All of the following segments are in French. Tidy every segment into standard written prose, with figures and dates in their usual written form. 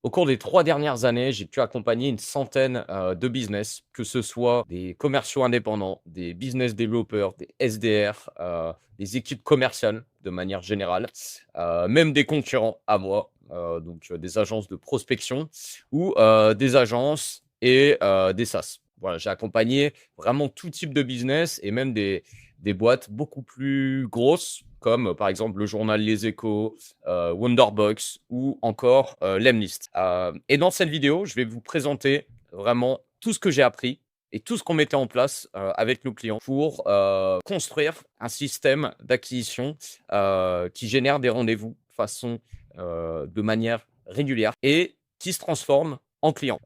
Au cours des 3 dernières années, j'ai pu accompagner une centaine, de business, que ce soit des commerciaux indépendants, des business développeurs, des SDR, des équipes commerciales de manière générale, même des concurrents à moi, des agences de prospection ou, des agences et des SaaS. Voilà, j'ai accompagné vraiment tout type de business et même des boîtes beaucoup plus grosses comme, par exemple, le journal Les Échos, Wonderbox ou encore, Lemlist. Et dans cette vidéo, je vais vous présenter vraiment tout ce que j'ai appris et tout ce qu'on mettait en place, avec nos clients pour, construire un système d'acquisition, qui génère des rendez-vous de manière régulière et qui se transforme en clients.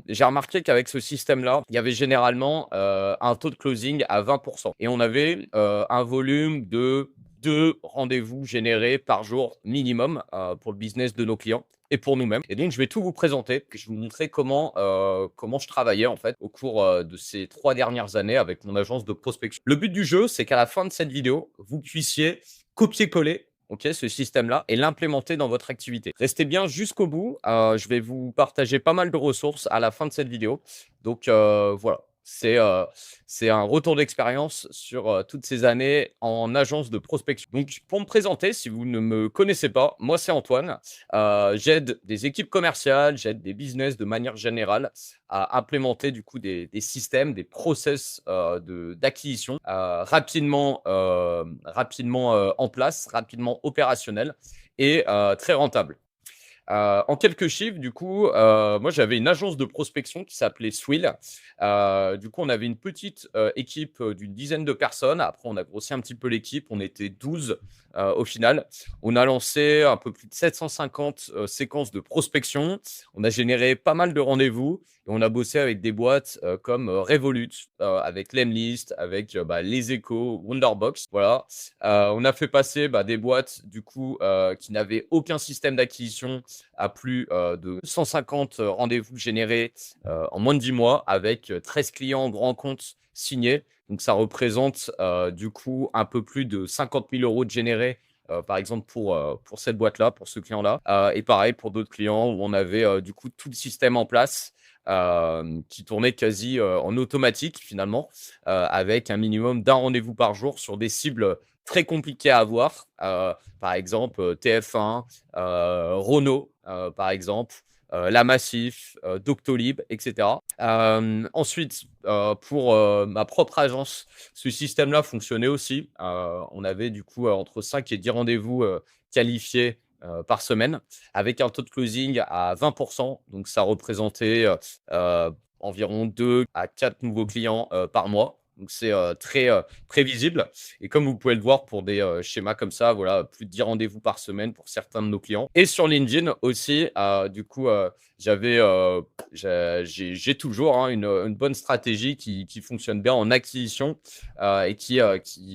J'ai remarqué qu'avec ce système-là, il y avait généralement, un taux de closing à 20 et on avait, un volume de 2 rendez-vous générés par jour minimum, pour le business de nos clients et pour nous-mêmes. Et donc je vais tout vous présenter, puis je vais vous montrer comment je travaillais en fait au cours, de ces 3 dernières années avec mon agence de prospection. Le but du jeu, c'est qu'à la fin de cette vidéo, vous puissiez copier-coller, OK, ce système-là et l'implémenter dans votre activité. Restez bien jusqu'au bout, je vais vous partager pas mal de ressources à la fin de cette vidéo. Donc, voilà, c'est un retour d'expérience sur, toutes ces années en agence de prospection. Donc pour me présenter, si vous ne me connaissez pas, moi c'est Antoine. J'aide des équipes commerciales, j'aide des business de manière générale à implémenter du coup des systèmes, des process, d'acquisition, rapidement, en place, rapidement opérationnels et très rentables. En quelques chiffres, du coup, moi, j'avais une agence de prospection qui s'appelait Swill. Du coup, on avait une petite, équipe, d'une dizaine de personnes. Après, on a grossi un petit peu l'équipe. On était 12, au final. On a lancé un peu plus de 750, séquences de prospection. On a généré pas mal de rendez-vous et on a bossé avec des boîtes, comme, Revolut, avec Lemlist, avec, Les Échos, Wonderbox, voilà. On a fait passer, des boîtes, du coup, qui n'avaient aucun système d'acquisition à plus, de 150 rendez-vous générés, en moins de 10 mois avec, 13 clients grands comptes signés. Donc ça représente, du coup, un peu plus de 50 000 € de générés, par exemple pour cette boîte-là, pour ce client-là. Et pareil pour d'autres clients où on avait, du coup, tout le système en place, qui tournait quasi, en automatique finalement, avec un minimum d'un rendez-vous par jour sur des cibles, très compliquées à avoir. Par exemple, TF1, Renault, par exemple, La Massif, Doctolib et cetera. Ensuite, pour, ma propre agence, ce système-là fonctionnait aussi. On avait du coup, entre 5 et 10 rendez-vous, qualifiés, par semaine avec un taux de closing à 20. Donc ça représentait, environ 2 à 4 nouveaux clients, par mois. Donc c'est, très, prévisible et comme vous pouvez le voir pour des, schémas comme ça, voilà, plus de 10 rendez-vous par semaine pour certains de nos clients et sur LinkedIn aussi, du coup, j'avais, j'ai toujours, hein, une bonne stratégie qui fonctionne bien en acquisition, et qui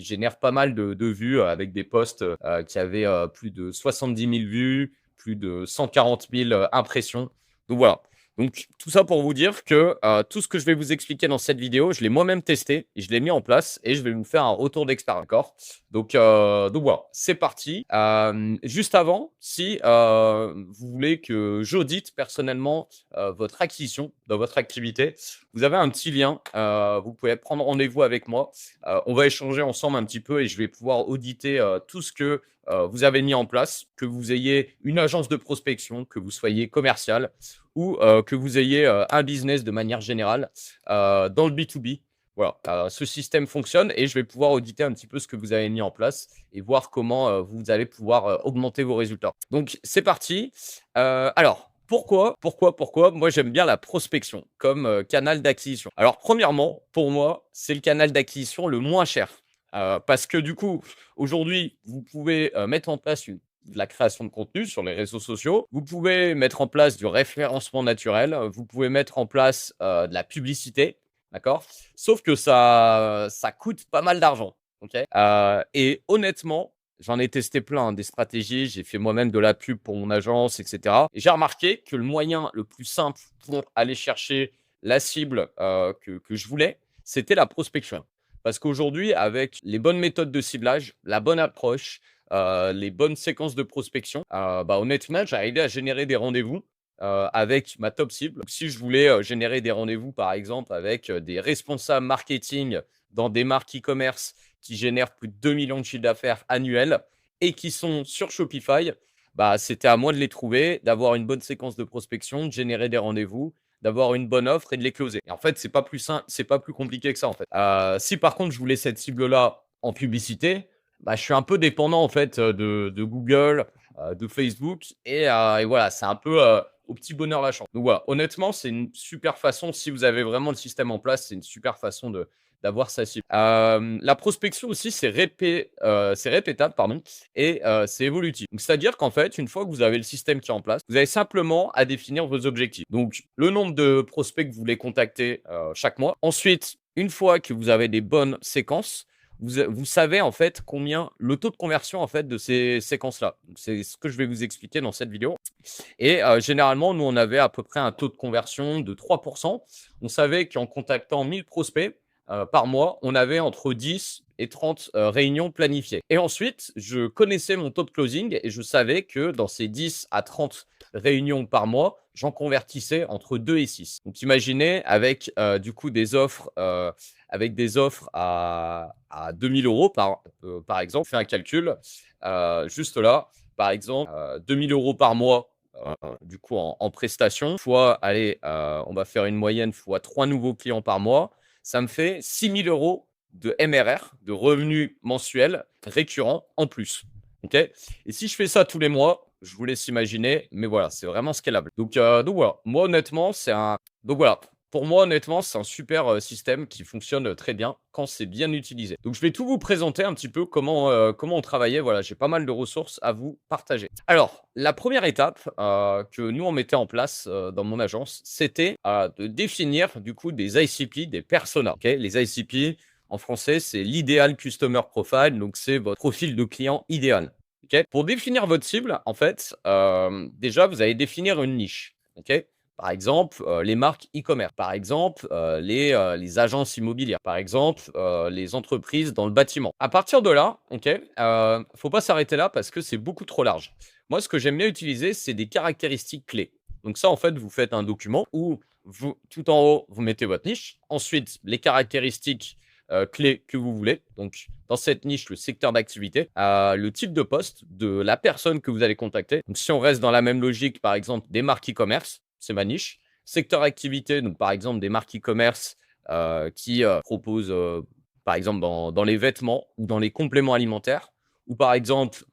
génère pas mal de vues, avec des posts, qui avaient, plus de 70 000 vues, plus de 140 000, impressions. Donc voilà. Donc tout ça pour vous dire que, tout ce que je vais vous expliquer dans cette vidéo, je l'ai moi-même testé et je l'ai mis en place et je vais vous faire un retour d'expérience, d'accord? Donc voilà, c'est parti. Juste avant, si, vous voulez que j'audite personnellement, votre acquisition dans votre activité, vous avez un petit lien, vous pouvez prendre rendez-vous avec moi. On va échanger ensemble un petit peu et je vais pouvoir auditer, tout ce que, vous avez mis en place, que vous ayez une agence de prospection, que vous soyez commercial ou, que vous ayez, un business de manière générale, dans le B2B. Voilà, ce système fonctionne et je vais pouvoir auditer un petit peu ce que vous avez mis en place et voir comment, vous allez pouvoir, augmenter vos résultats. Donc c'est parti. Alors pourquoi? Moi, j'aime bien la prospection comme, canal d'acquisition. Alors premièrement, pour moi, c'est le canal d'acquisition le moins cher, parce que du coup, aujourd'hui, vous pouvez, mettre en place de la création de contenu sur les réseaux sociaux. Vous pouvez mettre en place du référencement naturel. Vous pouvez mettre en place, de la publicité, d'accord? Sauf que ça coûte pas mal d'argent, OK? Et honnêtement, j'en ai testé plein, hein, des stratégies. J'ai fait moi-même de la pub pour mon agence et cetera et j'ai remarqué que le moyen le plus simple pour aller chercher la cible, que je voulais, c'était la prospection. Parce qu'aujourd'hui, avec les bonnes méthodes de ciblage, la bonne approche, les bonnes séquences de prospection, honnêtement, j'arrivais à générer des rendez-vous, avec ma top cible. Donc, si je voulais générer des rendez-vous, par exemple, avec des responsables marketing dans des marques e-commerce qui génèrent plus de 2 millions de chiffres d'affaires annuels et qui sont sur Shopify, bah, c'était à moi de les trouver, d'avoir une bonne séquence de prospection, de générer des rendez-vous, d'avoir une bonne offre et de les closer. Et en fait, c'est pas plus simple, c'est pas plus compliqué que ça, en fait. Si par contre, je voulais cette cible-là en publicité, bah, je suis un peu dépendant, en fait, de Google, de Facebook et voilà, c'est un peu, au petit bonheur la chance. Donc voilà, honnêtement, c'est une super façon, si vous avez vraiment le système en place, c'est une super façon d'avoir sa cible. La prospection aussi, c'est répétable, pardon, et c'est évolutif. Donc, c'est-à-dire qu'en fait, une fois que vous avez le système qui est en place, vous avez simplement à définir vos objectifs. Donc, le nombre de prospects que vous voulez contacter chaque mois. Ensuite, une fois que vous avez des bonnes séquences, vous savez en fait combien le taux de conversion en fait de ces séquences-là. Donc, c'est ce que je vais vous expliquer dans cette vidéo. Et généralement, nous, on avait à peu près un taux de conversion de 3%. On savait qu'en contactant 1000 prospects par mois, on avait entre 10 et 30 réunions planifiées. Et ensuite, je connaissais mon taux de closing et je savais que dans ces 10 à 30 réunions par mois, j'en convertissais entre 2 et 6. Donc, imaginez avec du coup des offres, à 2000 euros par exemple, fais un calcul juste là, par exemple, 2000 euros par mois du coup en prestation, fois, allez, on va faire une moyenne, fois 3 nouveaux clients par mois, ça me fait 6 000 euros de MRR, de revenus mensuels récurrents en plus. OK? Et si je fais ça tous les mois, je vous laisse imaginer, mais voilà, c'est vraiment scalable. Donc voilà, moi honnêtement, donc voilà, pour moi honnêtement, c'est un super système qui fonctionne très bien quand c'est bien utilisé. Donc je vais tout vous présenter un petit peu comment on travaillait. Voilà, j'ai pas mal de ressources à vous partager. Alors, la première étape que nous on mettait en place dans mon agence, c'était de définir du coup des ICP, des personas. OK? Les ICP, en français, c'est l'Ideal Customer Profile, donc c'est votre profil de client idéal. OK? Pour définir votre cible, en fait, déjà, vous allez définir une niche. OK? Par exemple, les marques e-commerce. Par exemple, les agences immobilières. Par exemple, les entreprises dans le bâtiment. À partir de là, OK, faut pas s'arrêter là parce que c'est beaucoup trop large. Moi, ce que j'aime bien utiliser, c'est des caractéristiques clés. Donc ça, en fait, vous faites un document où tout en haut, vous mettez votre niche. Ensuite, les caractéristiques clés que vous voulez. Donc, dans cette niche, le secteur d'activité, le type de poste de la personne que vous allez contacter. Donc, si on reste dans la même logique, par exemple, des marques e-commerce, c'est ma niche. Secteur activité, donc par exemple des marques e-commerce qui proposent, par exemple, dans les vêtements ou dans les compléments alimentaires. Ou par exemple,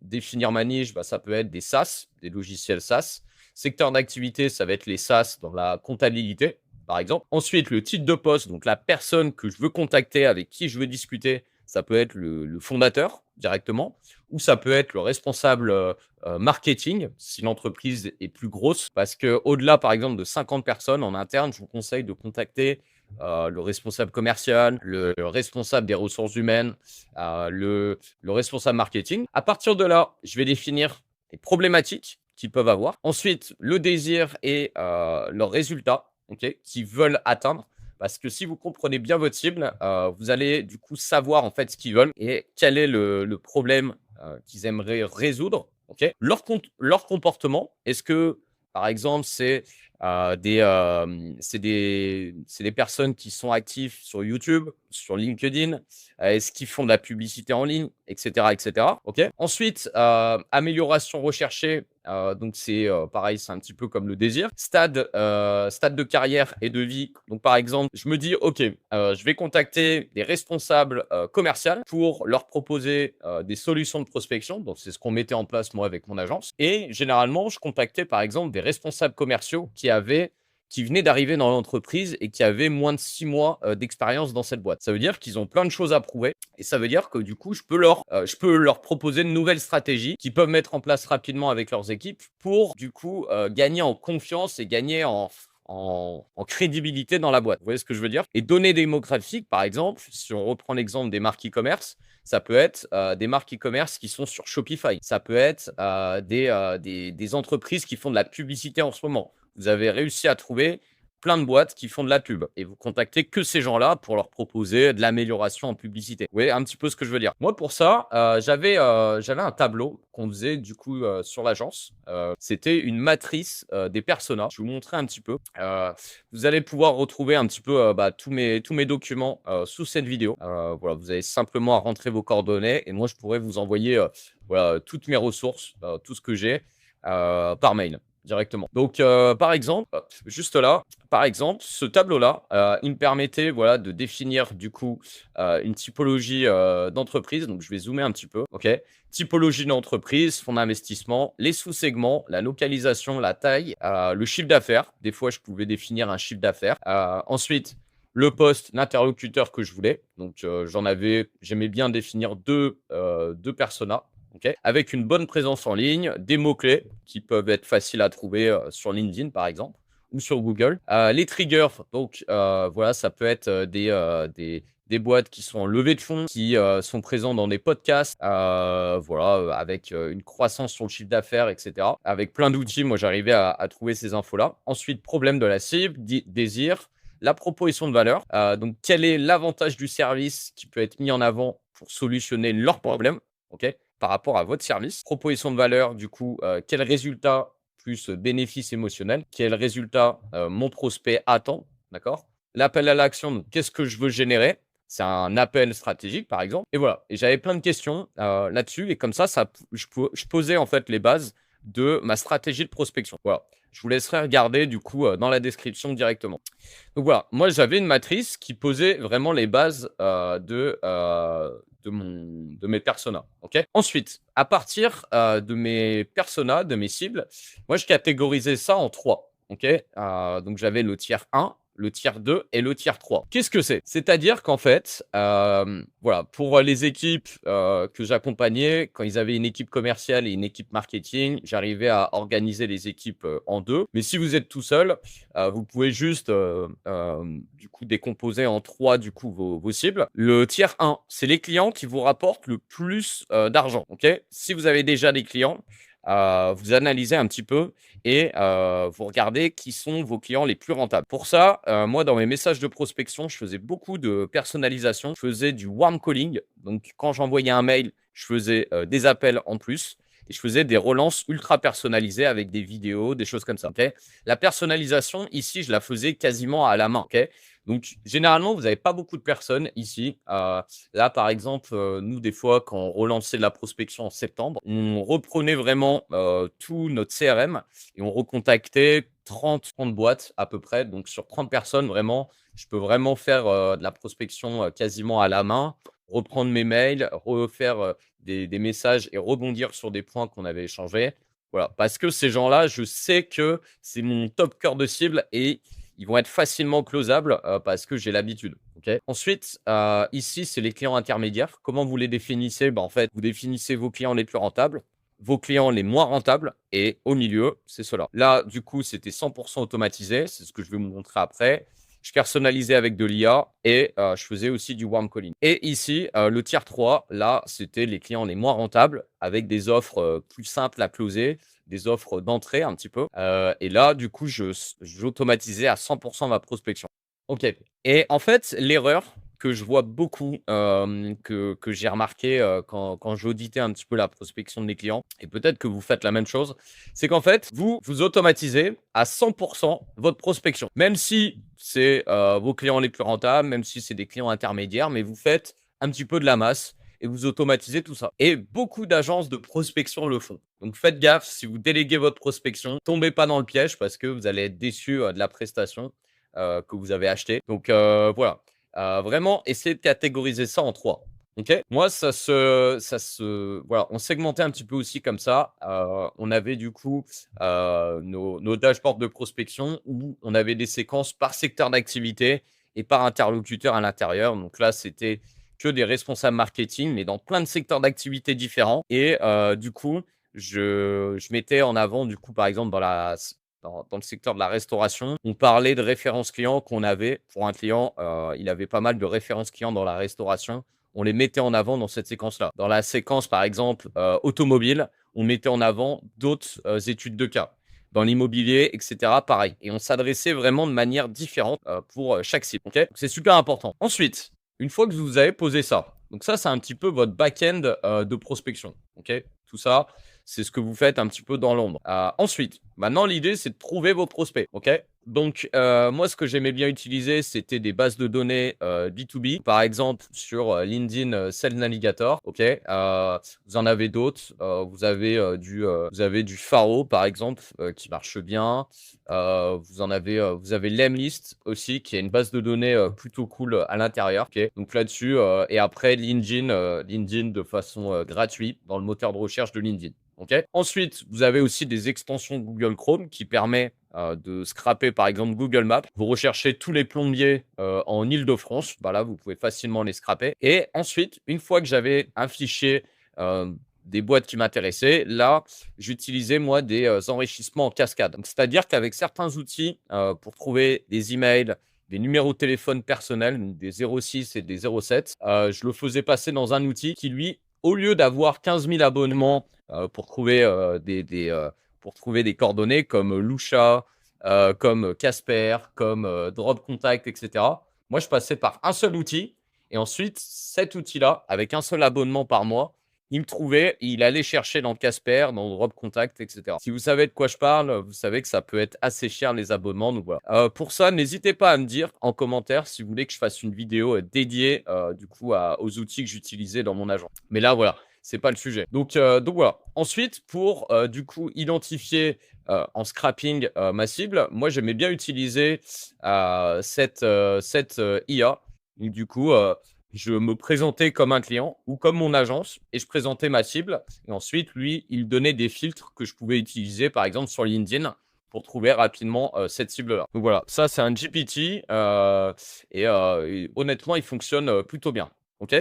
définir ma niche, bah, ça peut être des SaaS, des logiciels SaaS. Secteur d'activité, ça va être les SaaS dans la comptabilité, par exemple. Ensuite, le titre de poste, donc la personne que je veux contacter, avec qui je veux discuter, ça peut être le fondateur directement, ou ça peut être le responsable marketing, si l'entreprise est plus grosse. Parce qu'au-delà, par exemple, de 50 personnes en interne, je vous conseille de contacter le responsable commercial, le responsable des ressources humaines, le responsable marketing. À partir de là, je vais définir les problématiques qu'ils peuvent avoir. Ensuite, le désir et leurs résultats, OK, qu'ils veulent atteindre. Parce que si vous comprenez bien votre cible, vous allez du coup savoir en fait ce qu'ils veulent et quel est le problème qu'ils aimeraient résoudre. OK. Leur comportement, est-ce que, par exemple, c'est des personnes qui sont actives sur YouTube, sur LinkedIn, est-ce qu'ils font de la publicité en ligne, etc., etc. OK. Ensuite, amélioration recherchée. Donc c'est pareil, c'est un petit peu comme le désir. Stade de carrière et de vie. Donc par exemple, je me dis, OK, je vais contacter des responsables commerciaux pour leur proposer des solutions de prospection. Donc c'est ce qu'on mettait en place moi avec mon agence. Et généralement, je contactais par exemple des responsables commerciaux qui venaient d'arriver dans l'entreprise et qui avaient moins de 6 mois d'expérience dans cette boîte. Ça veut dire qu'ils ont plein de choses à prouver et ça veut dire que du coup, je peux leur proposer de nouvelles stratégies qu'ils peuvent mettre en place rapidement avec leurs équipes pour du coup gagner en confiance et gagner en crédibilité dans la boîte. Vous voyez ce que je veux dire? Et données démographiques, par exemple, si on reprend l'exemple des marques e-commerce, ça peut être des marques e-commerce qui sont sur Shopify. Ça peut être des entreprises qui font de la publicité en ce moment. Vous avez réussi à trouver plein de boîtes qui font de la pub et vous contactez que ces gens-là pour leur proposer de l'amélioration en publicité. Vous voyez un petit peu ce que je veux dire? Moi, pour ça, j'avais un tableau qu'on faisait du coup, sur l'agence. C'était une matrice, des personas. Je vais vous montrer un petit peu. Vous allez pouvoir retrouver un petit peu, bah, tous mes documents, sous cette vidéo. Voilà, vous avez simplement à rentrer vos coordonnées et moi, je pourrais vous envoyer, voilà, toutes mes ressources, tout ce que j'ai, par mail directement. Donc, par exemple, hop, juste là, par exemple, ce tableau-là, il me permettait, voilà, de définir du coup, une typologie, d'entreprise. Donc je vais zoomer un petit peu, OK? Typologie d'entreprise, fonds d'investissement, les sous-segments, la localisation, la taille, le chiffre d'affaires. Des fois, je pouvais définir un chiffre d'affaires. Ensuite, le poste, l'interlocuteur que je voulais. Donc, j'aimais bien définir 2 personas. OK? Avec une bonne présence en ligne, des mots-clés qui peuvent être faciles à trouver, sur LinkedIn, par exemple, ou sur Google. Les triggers, donc voilà, ça peut être, des boîtes qui sont en levée de fonds, qui, sont présents dans des podcasts, voilà, avec, une croissance sur le chiffre d'affaires et cetera. Avec plein d'outils, moi, j'arrivais à trouver ces infos-là. Ensuite, problème de la cible, désir, la proposition de valeur. Donc quel est l'avantage du service qui peut être mis en avant pour solutionner leurs problèmes? OK? Par rapport à votre service. Proposition de valeur, du coup, quel résultat plus bénéfice émotionnel? Quel résultat, mon prospect attend? D'accord? L'appel à l'action, donc qu'est-ce que je veux générer? C'est un appel stratégique, par exemple. Et voilà. Et j'avais plein de questions, là-dessus. Et comme ça, je posais en fait les bases de ma stratégie de prospection. Voilà. Je vous laisserai regarder du coup, dans la description directement. Donc voilà, moi j'avais une matrice qui posait vraiment les bases, de mes personas, OK? Ensuite, à partir, de mes personas, de mes cibles, moi je catégorisais ça en 3, OK? Donc j'avais le tiers 1, le tiers 2 et le tiers 3. Qu'est-ce que c'est? C'est-à-dire qu'en fait, voilà, pour les équipes, que j'accompagnais, quand ils avaient une équipe commerciale et une équipe marketing, j'arrivais à organiser les équipes, en 2. Mais si vous êtes tout seul, vous pouvez juste, du coup, décomposer en 3 du coup, vos cibles. Le tiers 1, c'est les clients qui vous rapportent le plus, d'argent, OK? Si vous avez déjà des clients, vous analysez un petit peu et vous regardez qui sont vos clients les plus rentables. Pour ça, moi, dans mes messages de prospection, je faisais beaucoup de personnalisation. Je faisais du warm calling. Donc, quand j'envoyais un mail, je faisais, des appels en plus et je faisais des relances ultra personnalisées avec des vidéos, des choses comme ça, OK? La personnalisation, ici, je la faisais quasiment à la main, OK? Donc généralement, vous n'avez pas beaucoup de personnes ici. Là, par exemple, nous, des fois, quand on relançait de la prospection en septembre, on reprenait vraiment, tout notre CRM et on recontactait 30 boîtes à peu près. Donc sur 30 personnes, vraiment, je peux vraiment faire, de la prospection, quasiment à la main, reprendre mes mails, refaire, des messages et rebondir sur des points qu'on avait échangés. Voilà, parce que ces gens-là, je sais que c'est mon top cœur de cible et ils vont être facilement closables, parce que j'ai l'habitude, OK? Ensuite, ici, c'est les clients intermédiaires. Comment vous les définissez? Bah, en fait, vous définissez vos clients les plus rentables, vos clients les moins rentables et au milieu, c'est cela. Là, du coup, c'était 100 automatisé, c'est ce que je vais vous montrer après. Je personnalisais avec de l'IA et je faisais aussi du warm calling. Et ici, le tiers 3, là, c'était les clients les moins rentables avec des offres, plus simples à closer, des offres d'entrée un petit peu. Et là, du coup, j'automatisais à 100 ma prospection. OK. Et en fait, l'erreur que je vois beaucoup, que j'ai remarqué, quand j'auditais un petit peu la prospection de mes clients et peut-être que vous faites la même chose, c'est qu'en fait, vous automatisez à 100 votre prospection. Même si c'est, vos clients les plus rentables, même si c'est des clients intermédiaires, mais vous faites un petit peu de la masse et vous automatisez tout ça. Et beaucoup d'agences de prospection le font. Donc faites gaffe, si vous déléguez votre prospection, tombez pas dans le piège parce que vous allez être déçu, de la prestation, que vous avez achetée. Donc voilà. Vraiment, essayez de catégoriser ça en 3. OK? Moi, voilà, on segmentait un petit peu aussi comme ça. On avait du coup, nos dashboards de prospection où on avait des séquences par secteur d'activité et par interlocuteur à l'intérieur. Donc là, c'était que des responsables marketing, mais dans plein de secteurs d'activité différents. Et du coup, je mettais en avant, du coup, par exemple, dans le secteur de la restauration, on parlait de références clients qu'on avait. Pour un client, il avait pas mal de références clients dans la restauration. On les mettait en avant dans cette séquence-là. Dans la séquence, par exemple, automobile, on mettait en avant d'autres études de cas. dans l'immobilier, et cetera, pareil. Et on s'adressait vraiment de manière différente pour chaque cible. Ok, donc c'est super important. Ensuite, une fois que vous avez posé ça, donc ça, c'est un petit peu votre back-end de prospection. Ok, tout ça, c'est ce que vous faites un petit peu dans l'ombre. Ensuite, maintenant, l'idée, c'est de trouver vos prospects. Ok, donc moi, ce que j'aimais bien utiliser, c'était des bases de données B2B. Par exemple, sur LinkedIn Sales Navigator. Ok, vous en avez d'autres. Vous avez du Faro, par exemple, qui marche bien. Vous avez Lemlist aussi, qui est une base de données plutôt cool à l'intérieur. Ok, donc là-dessus, et après LinkedIn de façon gratuite dans le moteur de recherche de LinkedIn. Ok. Ensuite, vous avez aussi des extensions Google Chrome qui permet de scraper par exemple Google Maps. Vous recherchez tous les plombiers en Île-de-France. Bah là, vous pouvez facilement les scraper. Et ensuite, une fois que j'avais un fichier des boîtes qui m'intéressaient, là, j'utilisais moi des enrichissements en cascade. C'est-à-dire qu'avec certains outils pour trouver des emails, des numéros de téléphone personnels, des 06 et des 07, je le faisais passer dans un outil qui, lui, au lieu d'avoir 15 000 abonnements pour trouver des coordonnées comme Lusha, comme Casper, comme Drop Contact, etc. Moi, je passais par un seul outil et ensuite, cet outil-là, avec un seul abonnement par mois, il me trouvait, il allait chercher dans Casper, dans Drop Contact, etc. Si vous savez de quoi je parle, vous savez que ça peut être assez cher les abonnements. Donc voilà. Pour ça, n'hésitez pas à me dire en commentaire si vous voulez que je fasse une vidéo dédiée du coup aux outils que j'utilisais dans mon agence. Mais là, voilà, c'est pas le sujet. Donc voilà. Ensuite, pour du coup identifier en scrapping ma cible, moi j'aimais bien utiliser cette IA. Donc, du coup, je me présentais comme un client ou comme mon agence et je présentais ma cible. Et ensuite, lui, il donnait des filtres que je pouvais utiliser, par exemple, sur LinkedIn pour trouver rapidement cette cible-là. Donc voilà, ça, c'est un GPT et honnêtement, il fonctionne plutôt bien. Ok.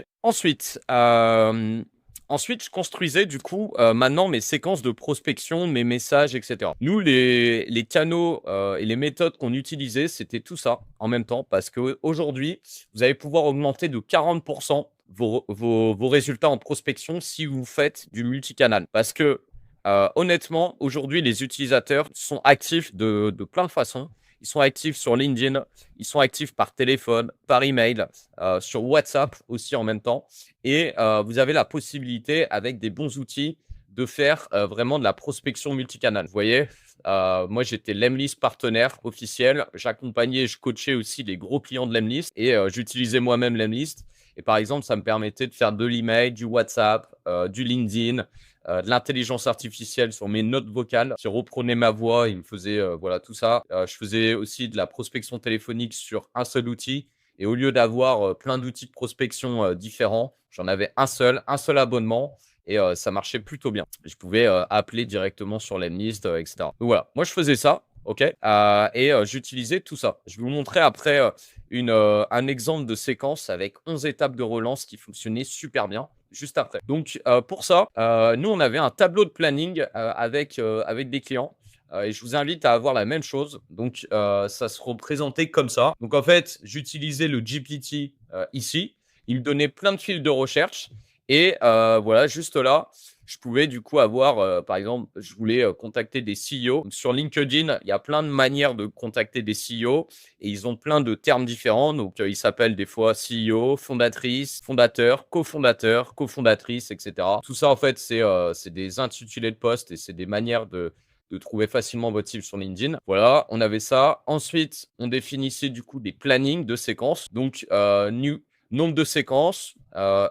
Ensuite, je construisais du coup maintenant mes séquences de prospection, mes messages, etc. Nous, les canaux et les méthodes qu'on utilisait, c'était tout ça en même temps parce qu'aujourd'hui, vous allez pouvoir augmenter de 40% vos résultats en prospection si vous faites du multicanal. Parce que honnêtement, aujourd'hui, les utilisateurs sont actifs de plein de façons. Ils sont actifs sur LinkedIn, ils sont actifs par téléphone, par email, sur WhatsApp aussi en même temps. Et vous avez la possibilité, avec des bons outils, de faire vraiment de la prospection multicanal. Vous voyez, moi, j'étais Lemlist partenaire officiel. J'accompagnais, je coachais aussi les gros clients de Lemlist et j'utilisais moi-même Lemlist. Et par exemple, ça me permettait de faire de l'email, du WhatsApp, du LinkedIn, de l'intelligence artificielle sur mes notes vocales, qui reprenait ma voix, il me faisait voilà tout ça. Je faisais aussi de la prospection téléphonique sur un seul outil. Et au lieu d'avoir plein d'outils de prospection différents, j'en avais un seul abonnement et ça marchait plutôt bien. Je pouvais appeler directement sur l'Emlist, etc. Donc voilà, moi je faisais ça, ok, et j'utilisais tout ça. Je vais vous montrer après un exemple de séquence avec 11 étapes de relance qui fonctionnait super bien juste après. Donc pour ça, nous on avait un tableau de planning avec des clients. Et je vous invite à avoir la même chose. Donc, ça se représentait comme ça. Donc, en fait, j'utilisais le GPT ici. Il donnait plein de fils de recherche. Et voilà, juste là, je pouvais du coup avoir, par exemple, je voulais contacter des CEO. Donc, sur LinkedIn, il y a plein de manières de contacter des CEO et ils ont plein de termes différents. Donc, ils s'appellent des fois CEO, fondatrice, fondateur, cofondateur, cofondatrice, etc. Tout ça, en fait, c'est des intitulés de poste et c'est des manières de trouver facilement votre cible sur LinkedIn. Voilà, on avait ça. Ensuite, on définissait du coup des plannings de séquences. Donc, nombre de séquences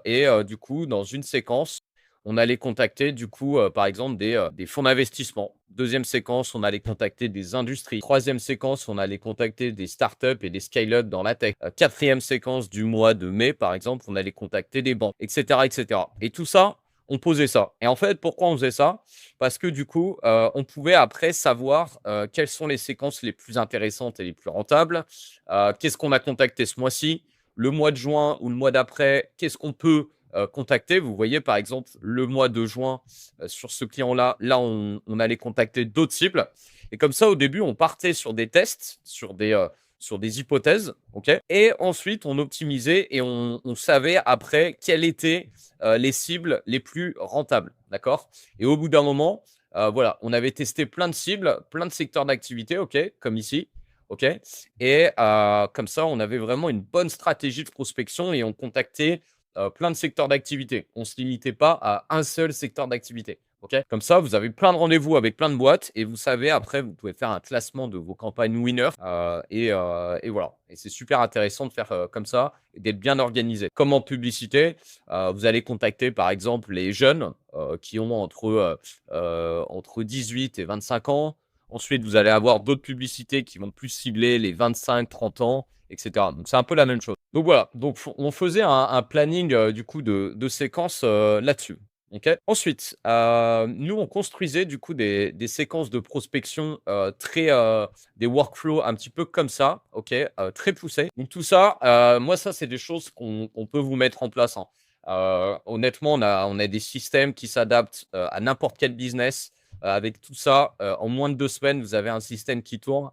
et du coup, dans une séquence, on allait contacter du coup, par exemple, des fonds d'investissement. Deuxième séquence, on allait contacter des industries. Troisième séquence, on allait contacter des startups et des scale-up dans la tech. Quatrième séquence du mois de mai, par exemple, on allait contacter des banques, etc., etc. Et tout ça, on posait ça. Et en fait, pourquoi on faisait ça? Parce que du coup, on pouvait après savoir quelles sont les séquences les plus intéressantes et les plus rentables. Qu'est-ce qu'on a contacté ce mois-ci? Le mois de juin ou le mois d'après, qu'est-ce qu'on peut contacter? Vous voyez, par exemple, le mois de juin, sur ce client-là, on allait contacter d'autres cibles. Et comme ça, au début, on partait sur des tests, sur des hypothèses, ok. Et ensuite, on optimisait et on savait après quelles étaient les cibles les plus rentables, d'accord. Et au bout d'un moment, voilà, on avait testé plein de cibles, plein de secteurs d'activité, OK, comme ici, OK, et comme ça, on avait vraiment une bonne stratégie de prospection et on contactait, plein de secteurs d'activité. On ne se limitait pas à un seul secteur d'activité, OK? Comme ça, vous avez plein de rendez-vous avec plein de boîtes et vous savez après, vous pouvez faire un classement de vos campagnes winners, et voilà, et c'est super intéressant de faire, comme ça et d'être bien organisé. Comme en publicité, vous allez contacter par exemple les jeunes, qui ont entre 18 et 25 ans. Ensuite, vous allez avoir d'autres publicités qui vont plus cibler les 25-30 ans, et cetera. Donc c'est un peu la même chose. Donc voilà, donc on faisait un planning, du coup de séquences, là-dessus. OK? Ensuite, nous on construisait du coup des séquences de prospection, des workflows un petit peu comme ça, OK? Très poussés. Donc tout ça, moi ça c'est des choses qu'on peut vous mettre en place, hein. Honnêtement, on a des systèmes qui s'adaptent, à n'importe quel business. Avec tout ça, en moins de 2 semaines, vous avez un système qui tourne,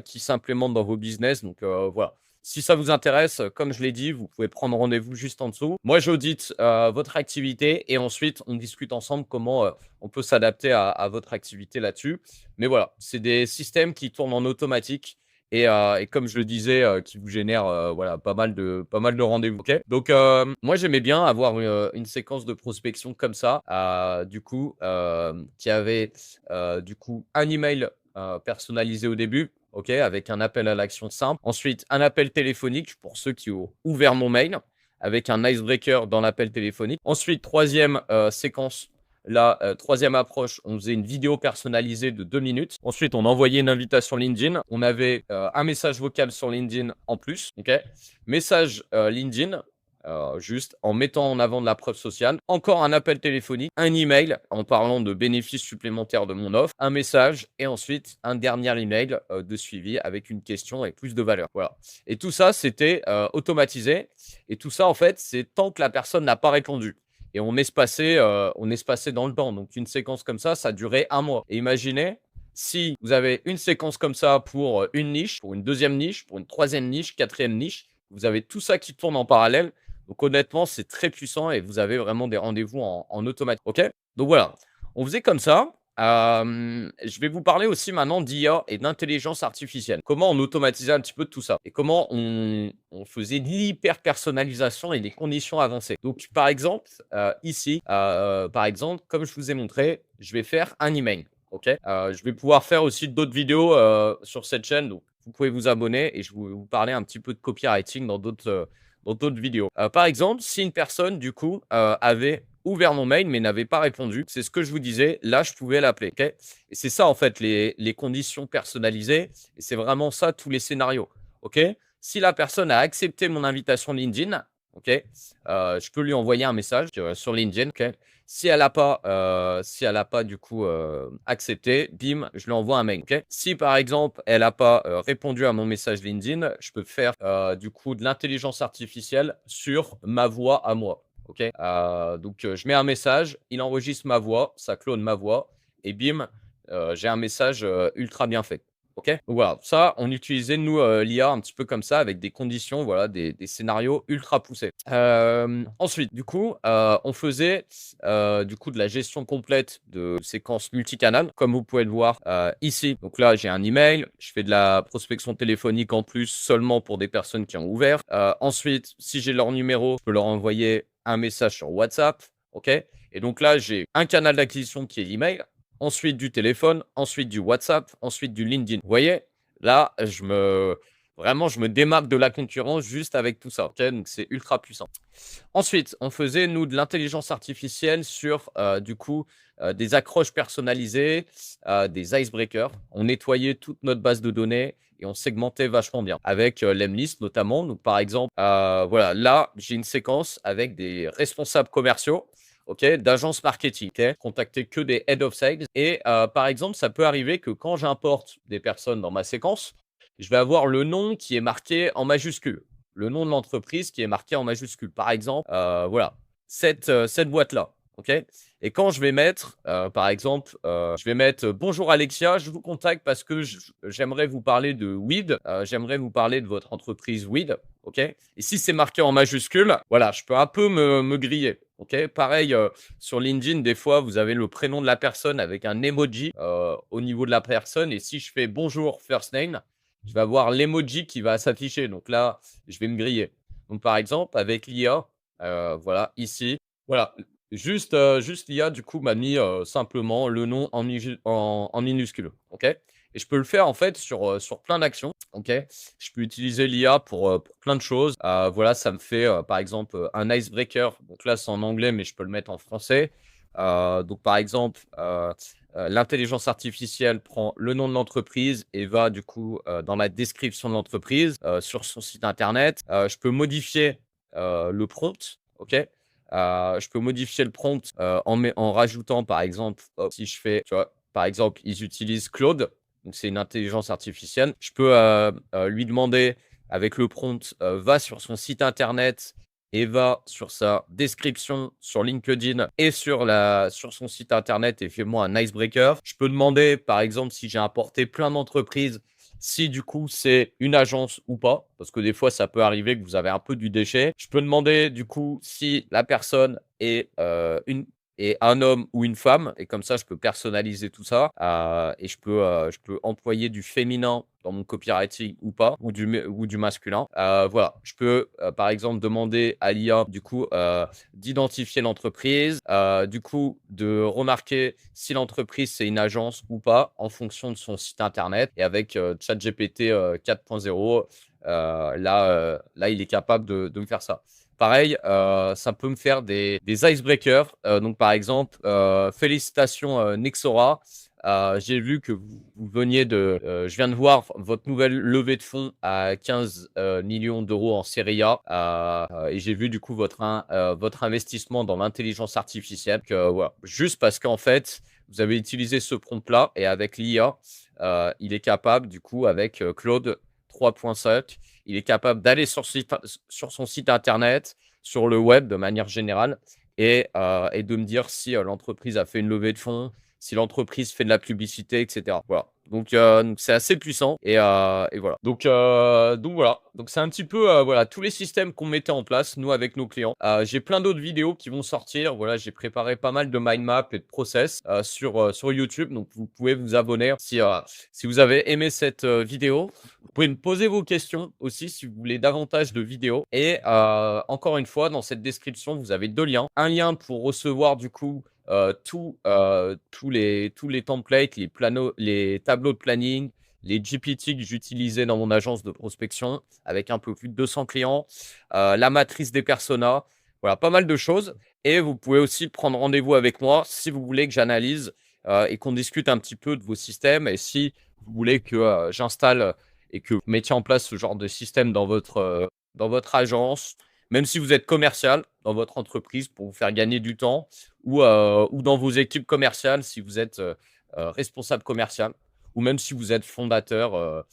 qui s'implémente dans vos business. Donc, voilà. Si ça vous intéresse, comme je l'ai dit, vous pouvez prendre rendez-vous juste en dessous. Moi, j'audite, votre activité et ensuite on discute ensemble comment, on peut s'adapter à votre activité là-dessus. Mais voilà, c'est des systèmes qui tournent en automatique et comme je le disais, qui vous génèrent, voilà, pas mal de rendez-vous, OK? Donc, moi, j'aimais bien avoir, une séquence de prospection comme ça, du coup, qui avait, du coup, un email, personnalisé au début, OK? Avec un appel à l'action simple. Ensuite, un appel téléphonique pour ceux qui ont ouvert mon mail, avec un icebreaker dans l'appel téléphonique. Ensuite, troisième séquence, là, 3e approche, on faisait une vidéo personnalisée de 2 minutes. Ensuite, on envoyait une invitation LinkedIn. On avait, un message vocal sur LinkedIn en plus, OK? Message, LinkedIn, juste en mettant en avant de la preuve sociale. Encore un appel téléphonique, un email en parlant de bénéfices supplémentaires de mon offre, un message et ensuite un dernier email, de suivi avec une question et plus de valeur. Voilà, et tout ça, c'était, automatisé et tout ça, en fait, c'est tant que la personne n'a pas répondu et on espacait dans le temps. Donc une séquence comme ça durait 1 mois et imaginez si vous avez une séquence comme ça pour, une niche, pour une deuxième niche, pour une troisième niche, quatrième niche, vous avez tout ça qui tourne en parallèle. Donc honnêtement, c'est très puissant et vous avez vraiment des rendez-vous en automatique. OK? Donc voilà, on faisait comme ça. Je vais vous parler aussi maintenant d'IA et d'intelligence artificielle. Comment on automatisait un petit peu de tout ça et comment on faisait de l'hyper personnalisation et des conditions avancées. Donc par exemple, ici, par exemple, comme je vous ai montré, je vais faire un email. OK? Je vais pouvoir faire aussi d'autres vidéos, sur cette chaîne, donc vous pouvez vous abonner et je vais vous parler un petit peu de copywriting dans d'autres vidéos. Par exemple, si une personne, du coup, avait ouvert mon mail mais n'avait pas répondu, c'est ce que je vous disais, là, je pouvais l'appeler. OK? Et c'est ça, en fait, les conditions personnalisées. Et c'est vraiment ça, tous les scénarios. OK? Si la personne a accepté mon invitation LinkedIn, OK, je peux lui envoyer un message sur LinkedIn. OK? Si elle a pas du coup, accepté, bim, je lui envoie un mail, OK? Si par exemple, elle a pas, répondu à mon message LinkedIn, je peux faire, du coup de l'intelligence artificielle sur ma voix à moi, OK? Donc, je mets un message, il enregistre ma voix, ça clone ma voix et bim, j'ai un message, ultra bien fait. OK? Donc voilà, ça, on utilisait nous, l'IA un petit peu comme ça avec des conditions, voilà, des scénarios ultra poussés. Ensuite, du coup, on faisait, du coup, de la gestion complète de séquences multicanales, comme vous pouvez le voir, ici. Donc là, j'ai un email, je fais de la prospection téléphonique en plus seulement pour des personnes qui ont ouvert. Ensuite, si j'ai leur numéro, je peux leur envoyer un message sur WhatsApp, OK? Et donc là, j'ai un canal d'acquisition qui est l'email, ensuite du téléphone, ensuite du WhatsApp, ensuite du LinkedIn. Vous voyez? Là, vraiment, je me démarque de la concurrence juste avec tout ça, OK? Donc c'est ultra puissant. Ensuite, on faisait, nous, de l'intelligence artificielle sur, du coup, des accroches personnalisées, des icebreakers. On nettoyait toute notre base de données et on segmentait vachement bien avec, l'Emlist notamment. Donc par exemple, voilà, là, j'ai une séquence avec des responsables commerciaux, OK, d'agences marketing, OK, contacter que des head of sales et par exemple, ça peut arriver que quand j'importe des personnes dans ma séquence, je vais avoir le nom qui est marqué en majuscule, le nom de l'entreprise qui est marqué en majuscule. Par exemple, voilà, cette boîte-là, OK? Et quand je vais mettre, par exemple, je vais mettre: «Bonjour Alexia, je vous contacte parce que j'aimerais vous parler de Weed, j'aimerais vous parler de votre entreprise Weed». OK? Et si c'est marqué en majuscule, voilà, je peux un peu me griller. OK? Pareil, sur LinkedIn, des fois, vous avez le prénom de la personne avec un emoji, au niveau de la personne et si je fais: «Bonjour first name», je vais avoir l'emoji qui va s'afficher. Donc là, je vais me griller. Donc par exemple, avec l'IA, voilà, ici, voilà, juste l'IA du coup m'a mis, simplement le nom en minuscule, OK? Et je peux le faire en fait sur plein d'actions, OK? Je peux utiliser l'IA pour plein de choses. Voilà, ça me fait, par exemple, un icebreaker. Donc là, c'est en anglais, mais je peux le mettre en français. Donc par exemple, l'intelligence artificielle prend le nom de l'entreprise et va du coup, dans la description de l'entreprise, sur son site internet. Je peux modifier, le prompt, OK? Je peux modifier le prompt, en rajoutant par exemple, hop, si je fais, tu vois? Par exemple, ils utilisent Claude, donc c'est une intelligence artificielle. Je peux, lui demander avec le prompt, va sur son site internet et va sur sa description sur LinkedIn et sur son site internet et fais-moi un icebreaker. Je peux demander, par exemple, si j'ai importé plein d'entreprises, si du coup c'est une agence ou pas, parce que des fois ça peut arriver que vous avez un peu du déchet. Je peux demander du coup si la personne est un homme ou une femme et comme ça je peux personnaliser tout ça, et je peux employer du féminin dans mon copywriting ou pas ou du masculin. Voilà, je peux, par exemple demander à l'IA du coup, d'identifier l'entreprise, du coup de remarquer si l'entreprise c'est une agence ou pas en fonction de son site internet et avec, ChatGPT, 4.0, là il est capable de me faire ça. Pareil, ça peut me faire des icebreakers, donc par exemple, «Félicitations, Nexora, j'ai vu que vous veniez de, je viens de voir votre nouvelle levée de fonds à 15 millions d'euros en série A, et j'ai vu du coup votre investissement dans l'intelligence artificielle». Donc, voilà, juste parce qu'en fait, vous avez utilisé ce prompt-là et avec l'IA, il est capable du coup avec, Claude 3.5, il est capable d'aller sur son site internet, sur le web de manière générale et de me dire si, l'entreprise a fait une levée de fonds, si l'entreprise fait de la publicité et cetera. Voilà, donc c'est assez puissant et voilà. Donc voilà, donc c'est un petit peu, voilà, tous les systèmes qu'on mettait en place, nous, avec nos clients. J'ai plein d'autres vidéos qui vont sortir. Voilà, j'ai préparé pas mal de mind map et de process, sur YouTube, donc vous pouvez vous abonner si vous avez aimé cette, vidéo. Vous pouvez me poser vos questions aussi si vous voulez davantage de vidéos et encore une fois, dans cette description, vous avez 2 liens. Un lien pour recevoir du coup, tous les templates, les tableaux de planning, les GPT que j'utilisais dans mon agence de prospection avec un peu plus de 200 clients, la matrice des personas, voilà, pas mal de choses et vous pouvez aussi prendre rendez-vous avec moi si vous voulez que j'analyse, et qu'on discute un petit peu de vos systèmes et si vous voulez que, j'installe et que vous mettiez en place ce genre de système dans votre agence, même si vous êtes commercial dans votre entreprise pour vous faire gagner du temps ou dans vos équipes commerciales si vous êtes, responsable commercial ou même si vous êtes fondateur,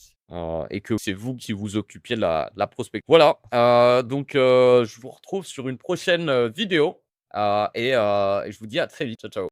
et que c'est vous qui vous occupiez de la prospection. Voilà, je vous retrouve sur une prochaine, vidéo, et je vous dis à très vite. Ciao, ciao.